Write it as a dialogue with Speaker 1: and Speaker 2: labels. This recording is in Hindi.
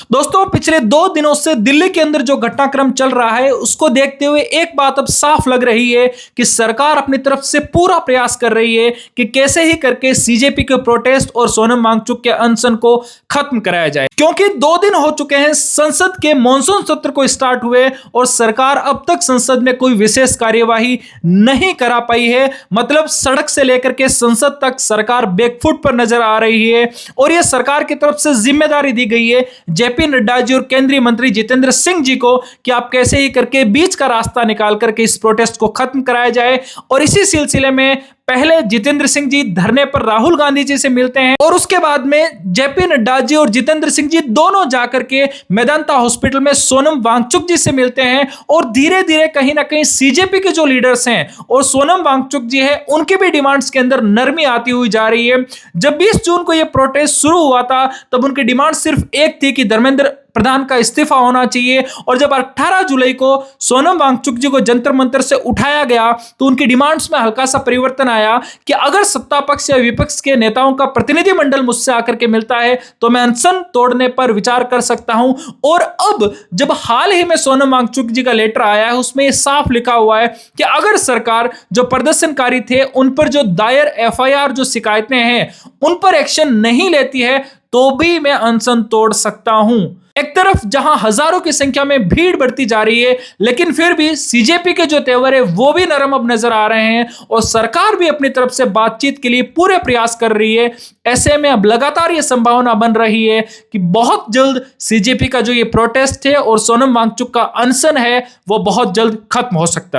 Speaker 1: दोस्तों पिछले 2 दिनों से दिल्ली के अंदर जो घटनाक्रम चल रहा है उसको देखते हुए एक बात अब साफ लग रही है कि सरकार अपनी तरफ से पूरा प्रयास कर रही है कि कैसे ही करके सीजेपी के प्रोटेस्ट और सोनम वांगचुक के अनशन को खत्म कराया जाए, क्योंकि 2 दिन हो चुके हैं संसद के मॉनसून सत्र को स्टार्ट हुए और सरकार अब तक संसद में कोई विशेष कार्यवाही नहीं करा पाई है। मतलब सड़क से लेकर के संसद तक सरकार बैकफुट पर नजर आ रही है और यह सरकार की तरफ से जिम्मेदारी दी गई है जेपी नड्डा जी और केंद्रीय मंत्री जितेंद्र सिंह जी को कि आप कैसे ही करके बीच का रास्ता निकाल करके इस प्रोटेस्ट को खत्म कराया जाए। और इसी सिलसिले में पहले जितेंद्र सिंह जी धरने पर राहुल गांधी जी से मिलते हैं और उसके बाद में जेपी नड्डा जी और जितेंद्र सिंह जी दोनों जाकर के मेदांता हॉस्पिटल में सोनम वांगचुक जी से मिलते हैं और धीरे धीरे कहीं ना कहीं सीजेपी के जो लीडर्स हैं और सोनम वांगचुक जी है उनकी भी डिमांड्स के अंदर नरमी आती हुई जा रही है। जब 20 जून को यह प्रोटेस्ट शुरू हुआ था तब उनकी डिमांड सिर्फ एक थी कि धर्मेंद्र प्रधान का इस्तीफा होना चाहिए, और जब 18 जुलाई को सोनम वांगचुक जी को जंतर मंतर से उठाया गया तो उनकी डिमांड्स में हल्का सा परिवर्तन आया कि अगर सत्ता पक्ष या विपक्ष के नेताओं का प्रतिनिधिमंडल मुझसे आकर के मिलता है तो मैं अनशन तोड़ने पर विचार कर सकता हूं। और अब जब हाल ही में सोनम वांगचुक जी का लेटर आया है उसमें यह साफ लिखा हुआ है कि अगर सरकार जो प्रदर्शनकारी थे उन पर जो दायर एफआईआर जो शिकायतें हैं उन पर एक्शन नहीं लेती है तो भी मैं अनशन तोड़ सकता हूं। एक तरफ जहां हजारों की संख्या में भीड़ बढ़ती जा रही है लेकिन फिर भी सीजेपी के जो तेवर है वो भी नरम अब नजर आ रहे हैं और सरकार भी अपनी तरफ से बातचीत के लिए पूरे प्रयास कर रही है। ऐसे में अब लगातार ये संभावना बन रही है कि बहुत जल्द सीजेपी का जो ये प्रोटेस्ट है और सोनम वांगचुक का अनशन है वो बहुत जल्द खत्म हो सकता है।